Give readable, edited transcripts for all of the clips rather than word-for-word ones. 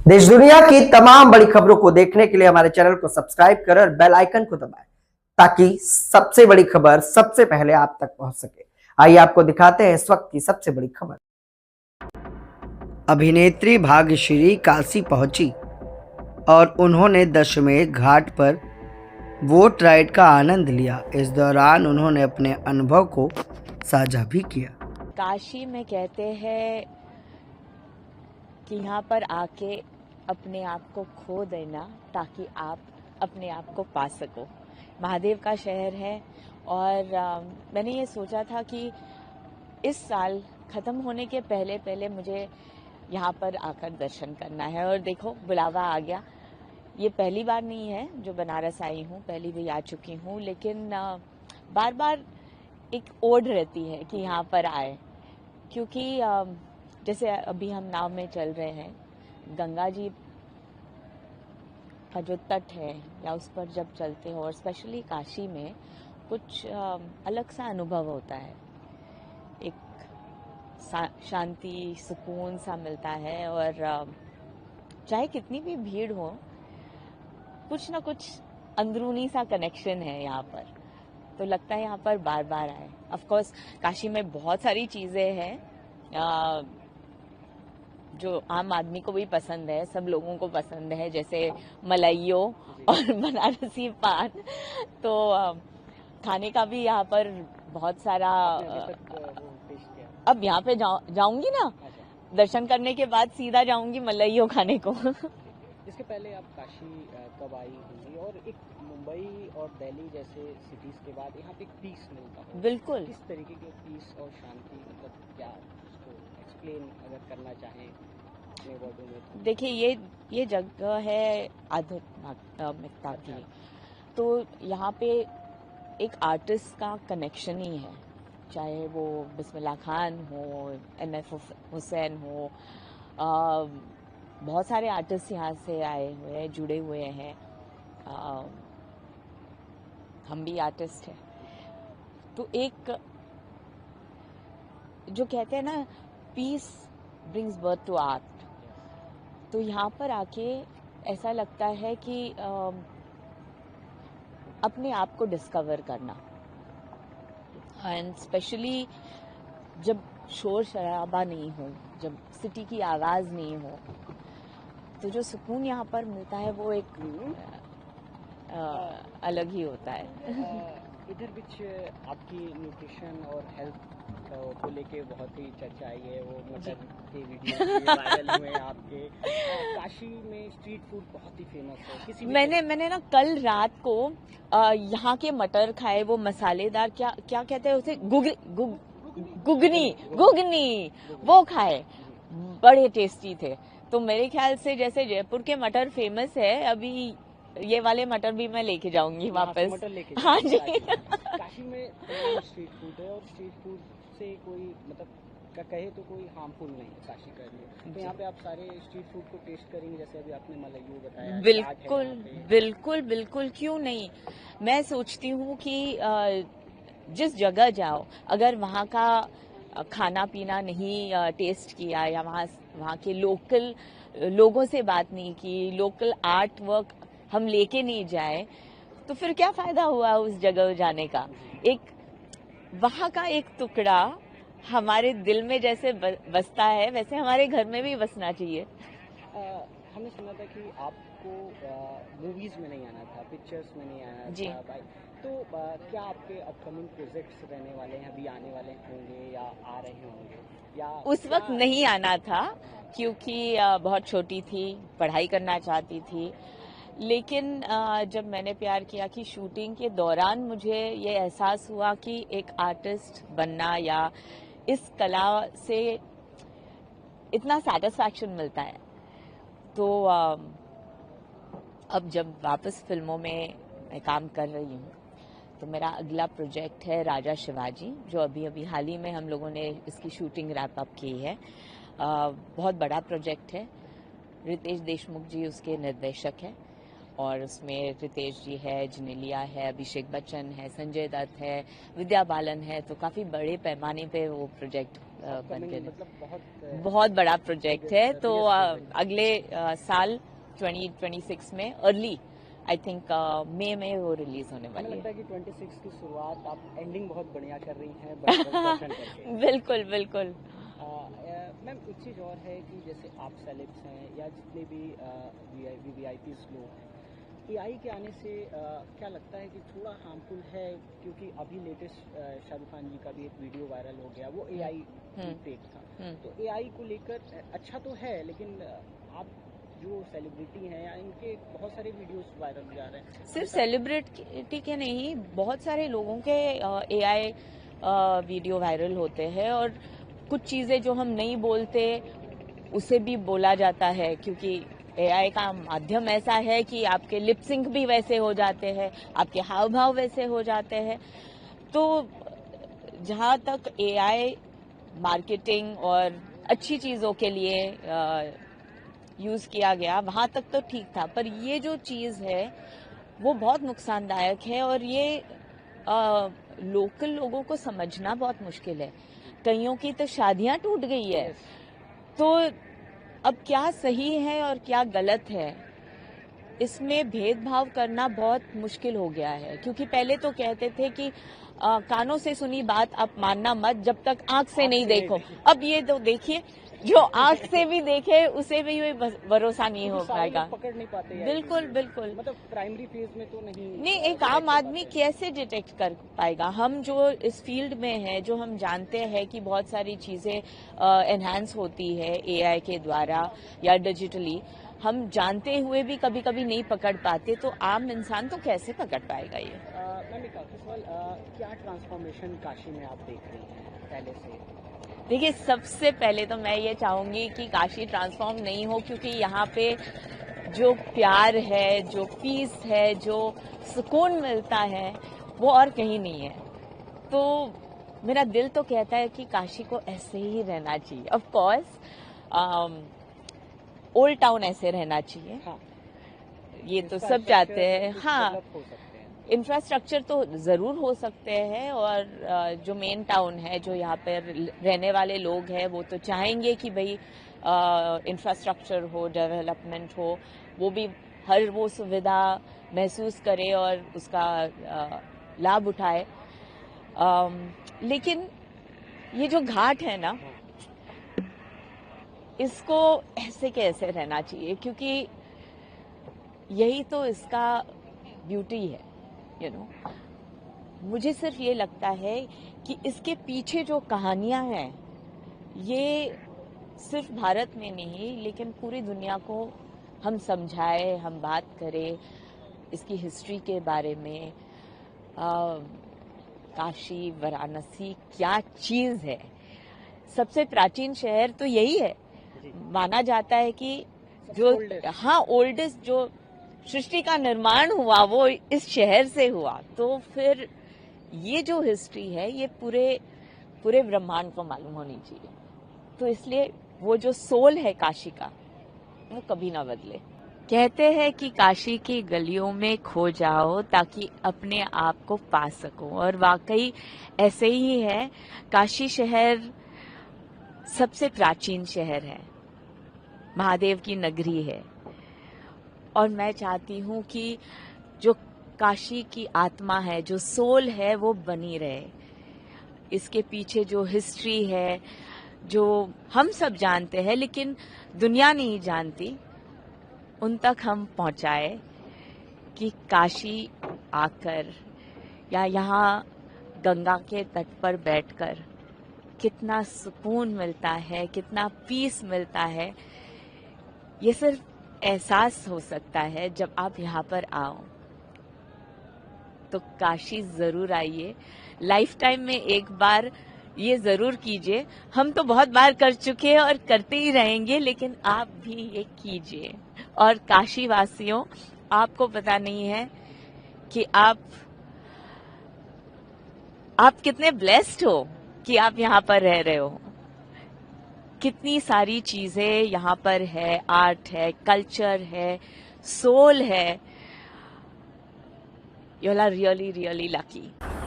देश दुनिया की तमाम बड़ी खबरों को देखने के लिए हमारे चैनल को सब्सक्राइब करें और बेल आइकन को दबाएं ताकि सबसे बड़ी खबर सबसे पहले आप तक पहुंच सके। आइए आपको दिखाते हैं इस वक्त की सबसे बड़ी खबर। अभिनेत्री भाग्यश्री काशी पहुंची और उन्होंने दशमेश घाट पर बोट राइड का आनंद लिया। इस दौरान उन्होंने अपने अनुभव को साझा भी किया। काशी में कहते हैं कि यहाँ पर आके अपने आप को खो देना ताकि आप अपने आप को पा सको। महादेव का शहर है और मैंने ये सोचा था कि इस साल ख़त्म होने के पहले पहले मुझे यहाँ पर आकर दर्शन करना है और देखो बुलावा आ गया। ये पहली बार नहीं है जो बनारस आई हूँ, पहली भी आ चुकी हूँ, लेकिन बार बार एक ओढ़ रहती है कि यहाँ पर आए, क्योंकि जैसे अभी हम नाव में चल रहे हैं, गंगा जी का जो तट है या उस पर जब चलते हो और स्पेशली काशी में कुछ अलग सा अनुभव होता है। एक शांति सुकून सा मिलता है और चाहे कितनी भी भीड़ हो, कुछ ना कुछ अंदरूनी सा कनेक्शन है यहाँ पर, तो लगता है यहाँ पर बार बार आए। ऑफ कोर्स काशी में बहुत सारी चीज़ें हैं जो आम आदमी को भी पसंद है, सब लोगों को पसंद है, जैसे मलाइयो और बनारसी पान। तो खाने का भी यहाँ पर बहुत सारा अब यहाँ पे जाऊंगी ना, दर्शन करने के बाद सीधा जाऊंगी मलाइयो खाने को। इसके पहले आप काशी कब आई होंगी और एक मुंबई और दिल्ली जैसे सिटीज के बाद यहाँ पे पीस मिलता है? बिल्कुल। किस तरीके के पीस और शांति, मतलब क्या उसको एक्सप्लेन अगर करना चाहें अपने वर्डों में तो? देखिए, ये जगह है आध्यात्मिकता की, तो यहाँ पे एक आर्टिस्ट का कनेक्शन ही है, चाहे वो बिस्मिल्लाह खान हो, MF हुसैन हो, बहुत सारे आर्टिस्ट यहाँ से आए हुए हैं, जुड़े हुए हैं। हम भी आर्टिस्ट हैं, तो एक जो कहते हैं ना, peace brings birth to art, तो यहाँ पर आके ऐसा लगता है कि अपने आप को डिस्कवर करना, एंड स्पेशली जब शोर शराबा नहीं हो, जब सिटी की आवाज़ नहीं हो, तो जो सुकून यहाँ पर मिलता है वो एक अलग ही होता है। इधर बीच आपकी न्यूट्रिशन और हेल्थ को लेके बहुत ही चर्चा आई है, वो मटर के वीडियो वायरल हुए आपके। काशी में स्ट्रीट फूड बहुत ही फेमस है। किसी मैंने ना कल रात को यहाँ के मटर खाए, वो मसालेदार, क्या कहते हैं उसे, गुगनी वो खाए, बड़े टेस्टी थे। तो मेरे ख्याल से जैसे जयपुर के मटर फेमस है, अभी ये वाले मटर भी मैं लेके जाऊंगी वापस। मटर लेके हाँ जी। काशी में स्ट्रीट फूड है और स्ट्रीट फूड से कोई मतलब कहे तो कोई हार्मफुल नहीं है काशी का लिए, तो यहाँ पे आप सारे स्ट्रीट फूड को टेस्ट करेंगे, जैसे अभी आपने मलाइयो बताया। बिल्कुल बिल्कुल बिल्कुल, क्यों नहीं। मैं सोचती हूँ कि जिस जगह जाओ, अगर वहाँ का खाना पीना नहीं टेस्ट किया या वहाँ के लोकल लोगों से बात नहीं की, लोकल आर्ट वर्क हम लेके नहीं जाए, तो फिर क्या फायदा हुआ उस जगह जाने का। एक वहाँ का एक टुकड़ा हमारे दिल में जैसे बसता है, वैसे हमारे घर में भी बसना चाहिए। हमने सुना था कि आपको मूवीज में नहीं आना था, पिक्चर्स में नहीं आना जी। था भाई, तो क्या आपके अपकमिंग प्रोजेक्ट्स रहने वाले हैं, अभी आने वाले होंगे या आ रहे होंगे, या उस वक्त नहीं आना था क्योंकि बहुत छोटी थी, पढ़ाई करना चाहती थी, लेकिन जब मैंने प्यार किया कि शूटिंग के दौरान मुझे ये एहसास हुआ कि एक आर्टिस्ट बनना या इस कला से इतना सेटिस्फैक्शन मिलता है, तो अब जब वापस फिल्मों में मैं काम कर रही हूँ, तो मेरा अगला प्रोजेक्ट है राजा शिवाजी, जो अभी हाल ही में हम लोगों ने इसकी शूटिंग रैप अप की है। बहुत बड़ा प्रोजेक्ट है, रितेश देशमुख जी उसके निर्देशक हैं और उसमें रितेश जी है, जिनेलिया है, अभिषेक बच्चन है, संजय दत्त है, विद्या बालन है, तो काफी बड़े पैमाने पे वो प्रोजेक्ट बन गए। मतलब बहुत बड़ा प्रोजेक्ट है। तो अगले साल 2026 में अर्ली आई थिंक मई में वो रिलीज होने वाली है। लगता है कि 26 की शुरुआत आप एंडिंग बहुत बढ़िया कर रही हैं। बिल्कुल बिल्कुल। मैम एक चीज़ और है कि जैसे आप सेलेब्स हैं या जितने भी वीआईपीज लोग हैं, एआई के आने से क्या लगता है कि थोड़ा हार्मफुल है? क्योंकि अभी लेटेस्ट शाहरुख खान जी का भी एक वीडियो वायरल हो गया, वो एआई फेक था। तो एआई को लेकर अच्छा तो है, लेकिन आप जो सेलिब्रिटी हैं या इनके बहुत सारे वीडियोस वायरल जा रहे हैं। सिर्फ सेलिब्रिटी के नहीं, बहुत सारे लोगों के एआई वीडियो वायरल होते हैं, और कुछ चीजें जो हम नहीं बोलते उसे भी बोला जाता है, क्योंकि एआई का माध्यम ऐसा है कि आपके लिप सिंक भी वैसे हो जाते हैं, आपके हाव भाव वैसे हो जाते हैं। तो जहां तक एआई मार्केटिंग और अच्छी चीजों के लिए यूज किया गया, वहां तक तो ठीक था, पर ये जो चीज है वो बहुत नुकसानदायक है, और ये लोकल लोगों को समझना बहुत मुश्किल है। कईयों की तो शादियां टूट गई है। तो अब क्या सही है और क्या गलत है, इसमें भेदभाव करना बहुत मुश्किल हो गया है। क्योंकि पहले तो कहते थे कि कानों से सुनी बात आप मानना मत जब तक आंख से नहीं देखो। अब ये तो देखिए, जो आंख से भी देखे उसे भी भरोसा नहीं हो पाएगा। पकड़ नहीं पाते। बिल्कुल बिल्कुल। मतलब प्राइमरी फेज में तो नहीं एक आम आदमी कैसे डिटेक्ट कर पाएगा? हम जो इस फील्ड में है, जो हम जानते हैं कि बहुत सारी चीजें एनहांस होती है एआई के द्वारा या डिजिटली, हम जानते हुए भी कभी कभी नहीं पकड़ पाते, तो आम इंसान तो कैसे पकड़ पाएगा ये? मैम एक आखिरी सवाल, क्या ट्रांसफॉर्मेशन काशी में आप देख रही हैं पहले से? देखिए, सबसे पहले तो मैं ये चाहूंगी कि काशी ट्रांसफॉर्म नहीं हो, क्योंकि यहाँ पे जो प्यार है, जो पीस है, जो सुकून मिलता है, वो और कहीं नहीं है। तो मेरा दिल तो कहता है कि काशी को ऐसे ही रहना चाहिए। ऑफ कोर्स ओल्ड टाउन ऐसे रहना चाहिए। हाँ, ये तो सब चाहते हैं। हाँ, इंफ्रास्ट्रक्चर तो जरूर हो सकते हैं, और जो मेन टाउन है, जो यहाँ पर रहने वाले लोग हैं, वो तो चाहेंगे कि भाई इंफ्रास्ट्रक्चर हो, डेवलपमेंट हो, वो भी हर वो सुविधा महसूस करे और उसका लाभ उठाए। लेकिन ये जो घाट है ना, इसको ऐसे कैसे रहना चाहिए, क्योंकि यही तो इसका ब्यूटी है, यू नो। मुझे सिर्फ ये लगता है कि इसके पीछे जो कहानियां हैं, ये सिर्फ भारत में नहीं लेकिन पूरी दुनिया को हम समझाए, हम बात करें इसकी हिस्ट्री के बारे में। काशी, वाराणसी क्या चीज है। सबसे प्राचीन शहर तो यही है। माना जाता है कि जो ओल्डेस्ट जो सृष्टि का निर्माण हुआ वो इस शहर से हुआ। तो फिर ये जो हिस्ट्री है, ये पूरे ब्रह्मांड को मालूम होनी चाहिए। तो इसलिए वो जो सोल है काशी का, वो कभी ना बदले। कहते हैं कि काशी की गलियों में खो जाओ ताकि अपने आप को पा सको, और वाकई ऐसे ही है। काशी शहर सबसे प्राचीन शहर है, महादेव की नगरी है, और मैं चाहती हूँ कि जो काशी की आत्मा है, जो सोल है, वो बनी रहे। इसके पीछे जो हिस्ट्री है, जो हम सब जानते हैं लेकिन दुनिया नहीं जानती, उन तक हम पहुंचाए कि काशी आकर या यहाँ गंगा के तट पर बैठकर कितना सुकून मिलता है, कितना पीस मिलता है। ये सिर्फ एहसास हो सकता है जब आप यहाँ पर आओ। तो काशी जरूर आइए, लाइफ टाइम में एक बार ये जरूर कीजिए। हम तो बहुत बार कर चुके हैं और करते ही रहेंगे, लेकिन आप भी ये कीजिए। और काशी वासियों, आपको पता नहीं है कि आप कितने ब्लेस्ड हो कि आप यहाँ पर रह रहे हो। कितनी सारी चीजें यहाँ पर है, आर्ट है, कल्चर है, सोल है, You all are really, really lucky.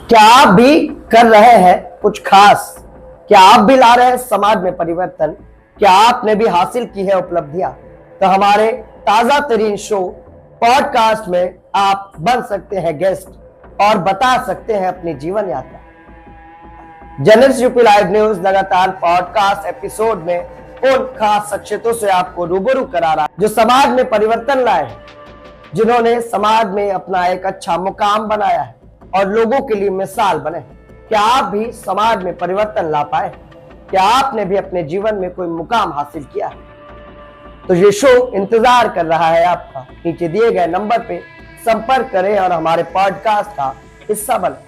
क्या आप भी कर रहे हैं कुछ खास? क्या आप भी ला रहे हैं समाज में परिवर्तन? क्या आपने भी हासिल की है उपलब्धियां? तो हमारे ताजा तरीन शो पॉडकास्ट में आप बन सकते हैं गेस्ट और बता सकते हैं अपनी जीवन यात्रा। जनरल यूपी लाइव न्यूज लगातार पॉडकास्ट एपिसोड में उन खास शख्सियतों से आपको रूबरू करा रहा है जो समाज में परिवर्तन लाए हैं, जिन्होंने समाज में अपना एक अच्छा मुकाम बनाया है और लोगों के लिए मिसाल बने। क्या आप भी समाज में परिवर्तन ला पाए? क्या आपने भी अपने जीवन में कोई मुकाम हासिल किया है? तो ये शो इंतजार कर रहा है आपका। नीचे दिए गए नंबर पे संपर्क करें और हमारे पॉडकास्ट का हिस्सा बने।